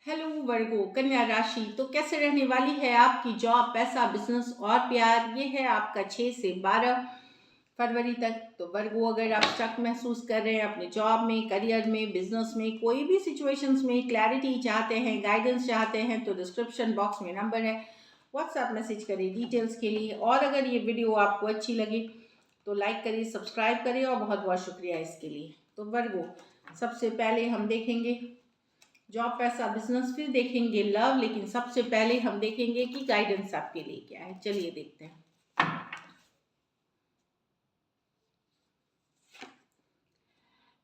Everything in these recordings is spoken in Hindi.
हेलो वर्गो कन्या राशि। तो कैसे रहने वाली है आपकी जॉब, पैसा, बिजनेस और प्यार। ये है आपका 6 से 12 फरवरी तक। तो वर्गो, अगर आप स्टक महसूस कर रहे हैं अपने जॉब में, करियर में, बिजनेस में, कोई भी सिचुएशंस में क्लैरिटी चाहते हैं, गाइडेंस चाहते हैं, तो डिस्क्रिप्शन बॉक्स में नंबर है, व्हाट्सएप मैसेज करिए डिटेल्स के लिए। और अगर ये वीडियो आपको अच्छी लगी तो लाइक करिए, सब्सक्राइब करिए, और बहुत बहुत शुक्रिया इसके लिए। तो वर्गो, सबसे पहले हम देखेंगे जॉब, पैसा, बिजनेस, फिर देखेंगे लव, लेकिन सबसे पहले हम देखेंगे कि गाइडेंस आपके लिए क्या है। चलिए देखते हैं।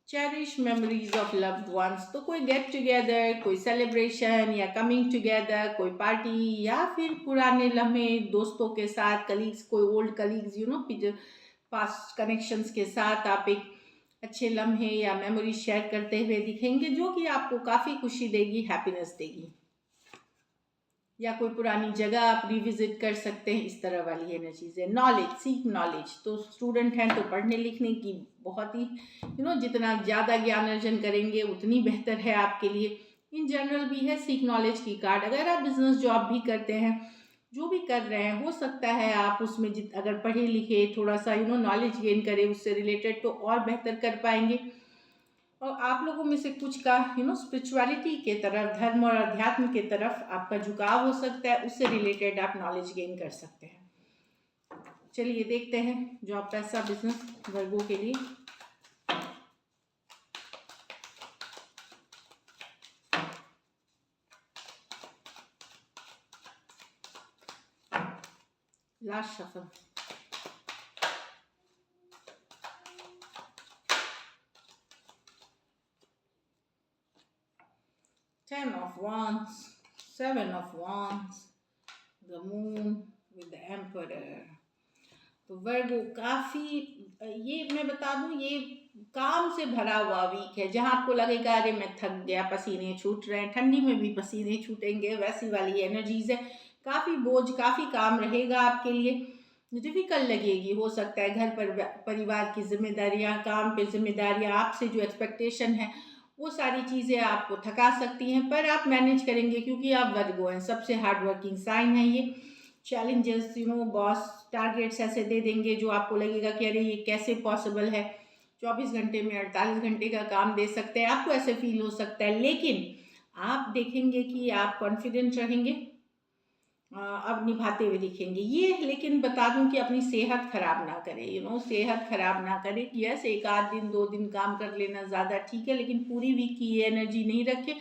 Cherish memories of loved ones. तो कोई गेट टुगेदर, कोई सेलिब्रेशन या कमिंग टुगेदर, कोई पार्टी, या फिर पुराने लम्हे दोस्तों के साथ, कलीग्स, कोई ओल्ड कलीग्स, पास्ट कनेक्शंस के साथ आप एक अच्छे लम्हे या मेमोरी शेयर करते हुए दिखेंगे, जो कि आपको काफ़ी खुशी देगी, हैप्पीनेस देगी। या कोई पुरानी जगह आप रिविजिट कर सकते हैं, इस तरह वाली एनर्जीज है। Knowledge, seek knowledge. तो स्टूडेंट हैं तो पढ़ने लिखने की बहुत ही जितना ज़्यादा ज्ञान अर्जन करेंगे उतनी बेहतर है आपके लिए। इन जनरल भी है सीक नॉलेज की कार्ड। अगर आप बिजनेस जॉब भी करते हैं, जो भी कर रहे हैं, हो सकता है आप उसमें अगर पढ़े लिखे थोड़ा सा नॉलेज गेन करें उससे रिलेटेड, तो और बेहतर कर पाएंगे। और आप लोगों में से कुछ का स्पिरिचुअलिटी के तरफ, धर्म और अध्यात्म के तरफ आपका झुकाव हो सकता है, उससे रिलेटेड आप नॉलेज गेन कर सकते हैं। चलिए देखते हैं जॉब, पैसा, बिजनेस वर्गों के लिए। Last shuffle. Ten of Wands, Seven of Wands, the Moon with the Emperor। तो वर्गो काफी, ये मैं बता दूं, ये काम से भरा हुआ वीक है, जहां आपको लगेगा अरे मैं थक गया, पसीने छूट रहे हैं, ठंडी में भी पसीने छूटेंगे, वैसी वाली एनर्जीज है। काफी बोझ, काफी काम रहेगा आपके लिए, डिफिकल्ट लगेगी। हो सकता है घर पर परिवार की जिम्मेदारियां, काम पे जिम्मेदारियां, आपसे जो एक्सपेक्टेशन है, वो सारी चीज़ें आपको थका सकती हैं, पर आप मैनेज करेंगे क्योंकि आप वर्गो हैं। सबसे हार्ड वर्किंग साइन है ये। चैलेंजेस, बॉस टारगेट्स ऐसे दे देंगे जो आपको लगेगा कि अरे ये कैसे पॉसिबल है, 24 घंटे में 48 घंटे का काम दे सकते हैं, आपको ऐसे फील हो सकता है। लेकिन आप देखेंगे कि आप कॉन्फिडेंट रहेंगे, अब निभाते हुए दिखेंगे ये। लेकिन बता दूं कि अपनी सेहत खराब ना करें, सेहत खराब ना करें। यस, एक आध दिन 2 दिन काम कर लेना ज़्यादा ठीक है, लेकिन पूरी वीक की ये एनर्जी नहीं रखे,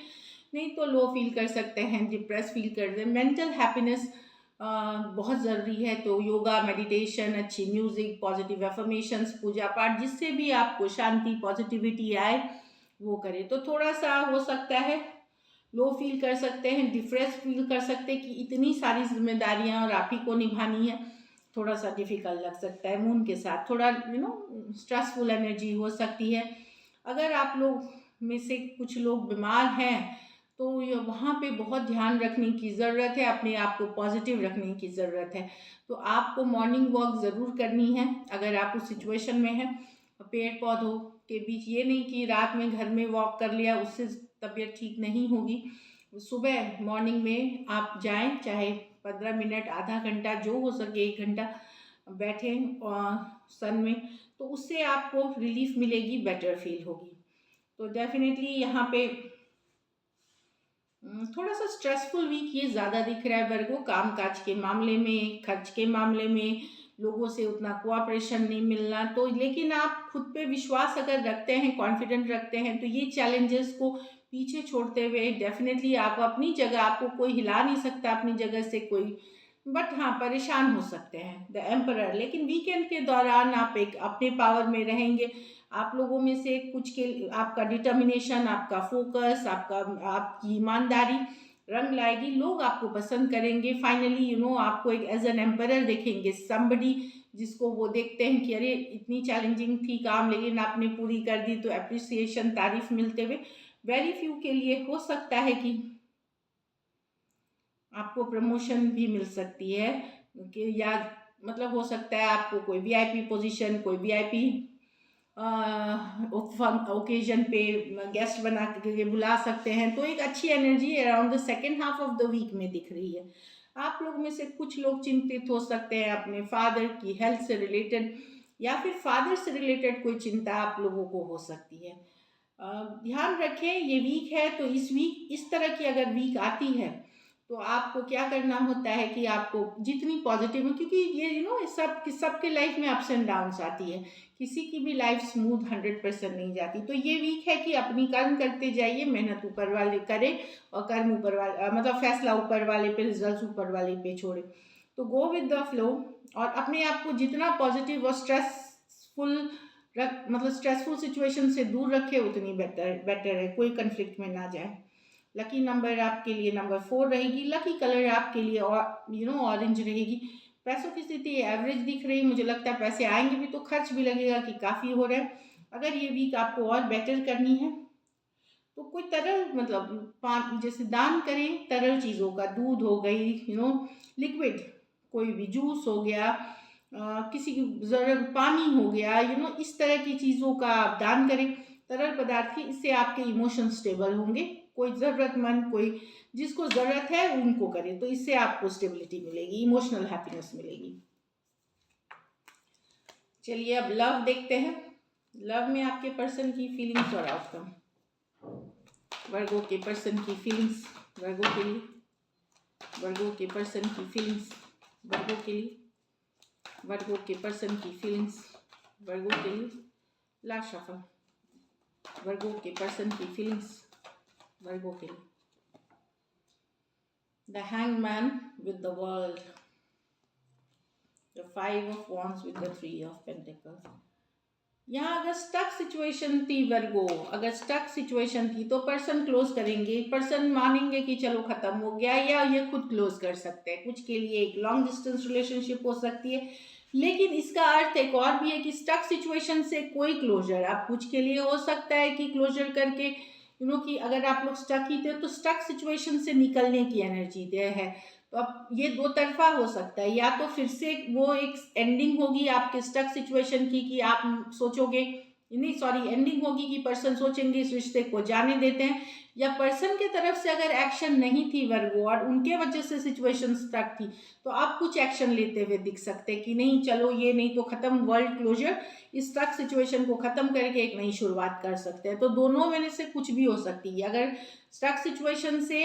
नहीं तो लो फील कर सकते हैं, डिप्रेस फील कर दे। मेंटल हैप्पीनेस बहुत ज़रूरी है, तो योगा, मेडिटेशन, अच्छी म्यूज़िक, पॉजिटिव एफर्मेशंस, पूजा पाठ, जिससे भी आपको शांति, पॉजिटिविटी आए, वो करें। तो थोड़ा सा हो सकता है लो फील कर सकते हैं, डिप्रेस फील कर सकते हैं कि इतनी सारी जिम्मेदारियां और आप ही को निभानी है, थोड़ा सा डिफिकल्ट लग सकता है। मून के साथ थोड़ा स्ट्रेसफुल एनर्जी हो सकती है। अगर आप लोग में से कुछ लोग बीमार हैं, तो ये वहाँ पे बहुत ध्यान रखने की ज़रूरत है, अपने आप को पॉजिटिव रखने की ज़रूरत है। तो आपको मॉर्निंग वॉक ज़रूर करनी है अगर आप उस सिचुएशन में हैं। पेड़ पौधों के बीच, ये नहीं कि रात में घर में वॉक कर लिया उससे तबीयत ठीक नहीं होगी। सुबह मॉर्निंग में आप जाएं, चाहे 15 मिनट, आधा घंटा, जो हो सके 1 घंटा बैठें सन में, तो उससे आपको रिलीफ मिलेगी, बेटर फील होगी। तो डेफिनेटली यहाँ पे थोड़ा सा स्ट्रेसफुल वीक ये ज़्यादा दिख रहा है वर्गो, काम काज के मामले में, खर्च के मामले में, लोगों से उतना कोऑपरेशन नहीं मिलना। तो लेकिन आप खुद पे विश्वास अगर रखते हैं, कॉन्फिडेंट रखते हैं, तो ये चैलेंजेस को पीछे छोड़ते हुए डेफिनेटली आप अपनी जगह, आपको कोई हिला नहीं सकता अपनी जगह से कोई, बट हाँ परेशान हो सकते हैं, द एम्परर। लेकिन वीकेंड के दौरान आप एक अपने पावर में रहेंगे। आप लोगों में से कुछ के, आपका डिटर्मिनेशन, आपका फोकस, आपकी ईमानदारी रंग लाएगी, लोग आपको पसंद करेंगे। फाइनली आपको एक एज एन एम्परर देखेंगे, समबडी जिसको वो देखते हैं कि अरे इतनी चैलेंजिंग थी काम, लेकिन आपने पूरी कर दी, तो अप्रिसिएशन, तारीफ मिलते हुए। वेरी फ्यू के लिए हो सकता है कि आपको प्रमोशन भी मिल सकती है, कि या मतलब हो सकता है आपको कोई वीआईपी पोजीशन, कोई वीआईपी ओकेजन पे गेस्ट बना के बुला सकते हैं। तो एक अच्छी energy around the second half of the week में दिख रही है। आप लोग में से कुछ लोग चिंतित हो सकते हैं अपने फादर की हेल्थ से रिलेटेड, या फिर फादर से रिलेटेड कोई चिंता आप लोगों को हो सकती है। ध्यान रखें ये वीक है, तो इस वीक इस तरह की अगर वीक आती है तो आपको क्या करना होता है कि आपको जितनी पॉजिटिव, क्योंकि ये सबके लाइफ में अप्स एंड डाउन्स आती है, किसी की भी लाइफ स्मूथ 100% नहीं जाती। तो ये वीक है कि अपनी कर्म करते जाइए, मेहनत ऊपर वाले करें और कर्म ऊपर वाले मतलब फैसला ऊपर वाले पे, रिजल्ट ऊपर वाले पे छोड़े। तो गो विद द फ्लो, और अपने आप को जितना पॉजिटिव और स्ट्रेसफुल मतलब स्ट्रेसफुल सिचुएशन से दूर रखे उतनी बेटर है, कोई कंफ्लिक्ट में ना जाए। लकी नंबर आपके लिए नंबर 4 रहेगी। लकी कलर आपके लिए और ऑरेंज रहेगी। पैसों की स्थिति एवरेज दिख रही, मुझे लगता है पैसे आएंगे भी तो खर्च भी लगेगा कि काफ़ी हो रहा है। अगर ये वीक आपको और बेटर करनी है तो कोई तरल मतलब जैसे दान करें तरल चीज़ों का, दूध हो गई, लिक्विड कोई भी जूस हो गया, किसी की ज़रूरत पानी हो गया, इस तरह की चीज़ों का आप दान करें, तरल पदार्थ की। इससे आपके इमोशन स्टेबल होंगे। कोई ज़रूरतमंद, कोई जिसको ज़रूरत है उनको करें, तो इससे आपको स्टेबिलिटी मिलेगी, इमोशनल हैप्पीनेस मिलेगी। चलिए अब लव देखते हैं। लव में आपके पर्सन की फीलिंग्स और आउटकम। वर्गो के पर्सन की फीलिंग्स वर्गो के लिए, वर्गो के पर्सन की फीलिंग्स वर्गो के लिए, वर्गो के पर्सन की फीलिंग्स वर्गो के लिए। लास्ट शफल, वर्गो के पर्सन की फीलिंग्स वर्गो के लिए। The hangman with the world, the 5 of wands with the 3 of pentacles। यहाँ अगर स्टक सिचुएशन थी वर्गो, अगर स्टक सिचुएशन थी तो पर्सन क्लोज करेंगे, पर्सन मानेंगे कि चलो खत्म हो गया, या ये खुद क्लोज कर सकते हैं। कुछ के लिए एक लॉन्ग डिस्टेंस रिलेशनशिप हो सकती है, लेकिन इसका अर्थ एक और भी है कि स्टक सिचुएशन से कोई क्लोजर आप कुछ के लिए हो सकता है कि क्लोजर करके कि अगर आप लोग स्टक ही थे तो स्टक सिचुएशन से निकलने की एनर्जी दे है। तो अब ये दो तरफा हो सकता है, या तो फिर से वो एक एंडिंग होगी आपके स्टक सिचुएशन की कि आप सोचोगे, नहीं सॉरी, एंडिंग होगी कि पर्सन सोचेंगे इस रिश्ते को जाने देते हैं, या पर्सन के तरफ से अगर एक्शन नहीं थी वर्गो और उनके वजह से सिचुएशन स्टक थी तो आप कुछ एक्शन लेते हुए दिख सकते कि नहीं चलो ये नहीं तो खत्म, वर्ल्ड क्लोजर, इस स्टक सिचुएशन को खत्म करके एक नई शुरुआत कर सकते हैं। तो दोनों में से कुछ भी हो सकती है। अगर स्टक सिचुएशन से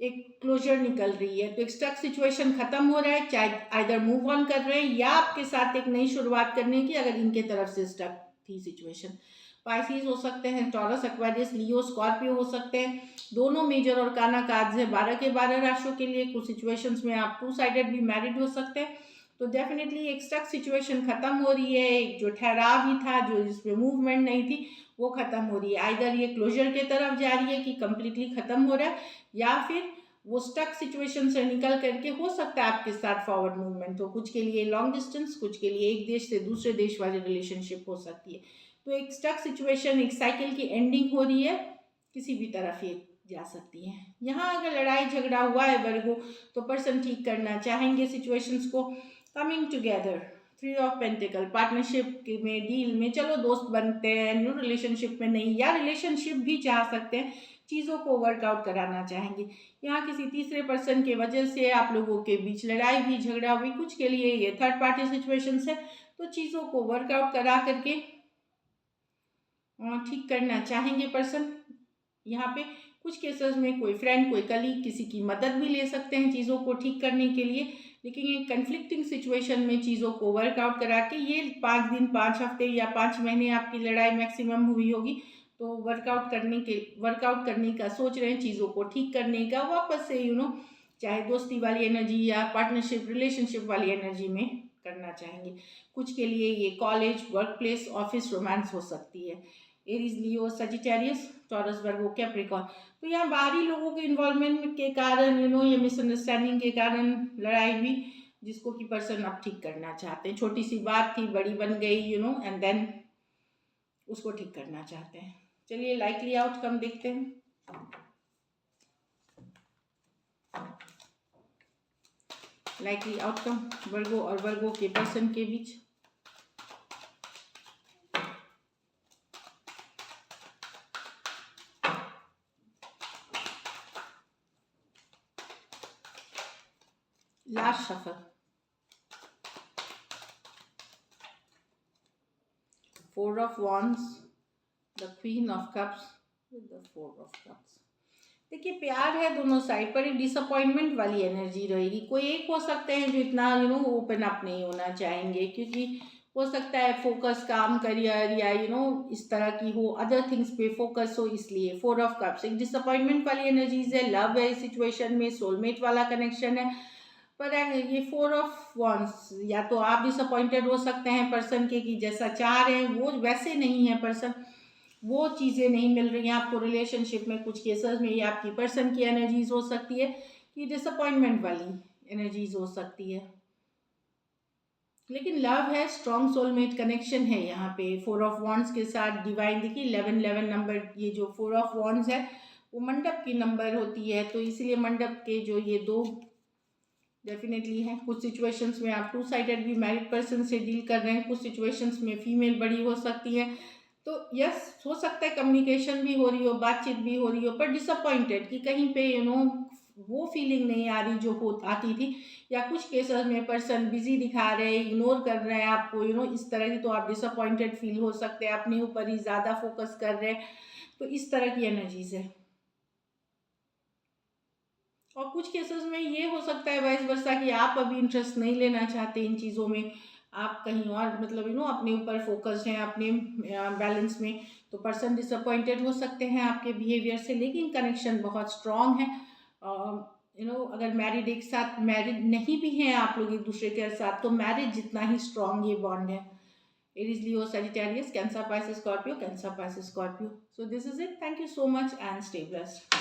एक क्लोजर निकल रही है तो एक स्टक सिचुएशन खत्म हो रहा है, चाहे आइदर मूव ऑन कर रहे हैं या आपके साथ एक नई शुरुआत करने की, अगर इनके तरफ से स्टक थी सिचुएशन। पाइसिस हो सकते हैं, टॉरस, एक्वेरियस, लियो, स्कॉर्पियो हो सकते हैं। दोनों मेजर और काना कार्ड्स है 12 के 12 राशियों के लिए। कुछ सिचुएशंस में आप 2 साइडेड भी मैरिड हो सकते हैं। तो डेफिनेटली एक स्टक सिचुएशन खत्म हो रही है, एक जो ठहराव ही था, जो जिसमें मूवमेंट नहीं थी, वो खत्म हो रही है। आइदर ये क्लोजर के तरफ जा रही है कि कंप्लीटली खत्म हो रहा है, या फिर वो स्टक सिचुएशन से निकल करके हो सकता है आपके साथ फॉरवर्ड मूवमेंट हो। कुछ के लिए लॉन्ग डिस्टेंस, कुछ के लिए एक देश से दूसरे देश वाली रिलेशनशिप हो सकती है। तो एक स्टक सिचुएशन, एक साइकिल की एंडिंग हो रही है, किसी भी तरफ ये जा सकती है। यहाँ अगर लड़ाई झगड़ा हुआ है वर्गो तो पर्सन ठीक करना चाहेंगे सिचुएशंस को। Coming together, 3 of pentacle, partnership में, डील में, चलो दोस्त बनते हैं, न्यू रिलेशनशिप में नहीं, या रिलेशनशिप भी चाह सकते हैं, चीज़ों को वर्कआउट कराना चाहेंगे। यहाँ किसी तीसरे पर्सन के वजह से आप लोगों के बीच लड़ाई भी झगड़ा हुई, कुछ के लिए ये थर्ड पार्टी सिचुएशन है, तो चीज़ों को वर्कआउट करा करके ठीक करना चाहेंगे पर्सन। यहाँ पे कुछ केसेस में कोई फ्रेंड, कोई कलीग, किसी की मदद भी ले सकते हैं चीज़ों को ठीक करने के लिए। लेकिन ये कन्फ्लिक्टिंग सिचुएशन में चीज़ों को वर्कआउट करा के, ये 5 दिन, 5 हफ्ते या 5 महीने आपकी लड़ाई मैक्सिमम हुई होगी, तो वर्कआउट करने का सोच रहे हैं, चीज़ों को ठीक करने का, वापस से चाहे दोस्ती वाली एनर्जी या पार्टनरशिप रिलेशनशिप वाली एनर्जी में करना चाहेंगे। कुछ के लिए ये college, work place, office, romance हो सकती है। एरीज, लियो, सजिटेरियस, टॉरस, वर्गो, कैप्रिकॉर्न। तो यहाँ बाहरी लोगों के इन्वॉल्वमेंट के कारण ये मिसअंडरस्टैंडिंग के कारण लड़ाई हुई, जिसको कि पर्सन अब ठीक करना चाहते हैं। छोटी सी बात थी, बड़ी बन गई, एंड देन उसको ठीक करना चाहते हैं। चलिए लाइकली आउटकम देखते हैं। लाइकली आउटकम वर्गो और वर्गो के पर्सन के बीच। Last shuffle. 4 of Wands, the Queen of Cups with the 4 of Cups. देखिए प्यार है दोनों साइड पर, एक डिसअपॉइंटमेंट वाली एनर्जी रहेगी। कोई एक हो सकते हैं जो इतना ओपन अप नहीं होना चाहेंगे, क्योंकि हो सकता है फोकस काम करियर या इस तरह की हो, अदर थिंग्स पे फोकस हो, इसलिए 4 ऑफ कप्स एक डिसअपॉइंटमेंट वाली एनर्जीज है। लव है सिचुएशन में, सोलमेट वाला कनेक्शन है। पर ये 4 ऑफ वॉन्ड्स, या तो आप डिसअपॉइंटेड हो सकते हैं पर्सन के, कि जैसा चाह रहे हैं वो वैसे नहीं है पर्सन, वो चीज़ें नहीं मिल रही हैं आपको रिलेशनशिप में। कुछ केसेस में ये आपकी पर्सन की एनर्जीज हो सकती है, कि डिसअपॉइंटमेंट वाली एनर्जीज हो सकती है। लेकिन लव है, स्ट्रॉन्ग सोलमेट कनेक्शन है यहाँ पे 4 ऑफ वॉन्ड्स के साथ। डिवाइन देखिए 11 नंबर, ये जो 4 ऑफ वॉन्ड्स है वो मंडप की नंबर होती है, तो इसलिए मंडप के जो ये दो डेफिनेटली है। कुछ सिचुएशंस में आप 2 साइडेड भी मैरिड पर्सन से डील कर रहे हैं, कुछ सिचुएशंस में फीमेल बड़ी हो सकती है। तो यस, हो सकता है कम्युनिकेशन भी हो रही हो, बातचीत भी हो रही हो, पर डिसअपॉइंटेड कि कहीं पे वो फीलिंग नहीं आ रही जो हो आती थी, या कुछ केसेस में पर्सन बिजी दिखा रहे हैं, इग्नोर कर रहे हैं आपको, इस तरह की, तो आप डिसअपॉइंटेड फील हो सकते हैं, अपने ऊपर ही ज़्यादा फोकस कर रहे हैं, तो इस तरह की एनर्जीज है। और कुछ केसेस में ये हो सकता है वाइस वर्सा कि आप अभी इंटरेस्ट नहीं लेना चाहते इन चीज़ों में, आप कहीं और मतलब अपने ऊपर फोकस हैं, अपने बैलेंस में, तो पर्सन डिसअपॉइंटेड हो सकते हैं आपके बिहेवियर से। लेकिन कनेक्शन बहुत स्ट्रांग है। अगर मैरिड एक साथ मैरिड नहीं भी हैं आप लोग एक दूसरे के साथ, तो मैरिज जितना ही स्ट्रांग ये बॉन्ड है। Aries, Leo, Sagittarius, cancer, Pisces, Scorpio, cancer, Pisces, Scorpio. So this is it. Thank you so much and stay blessed.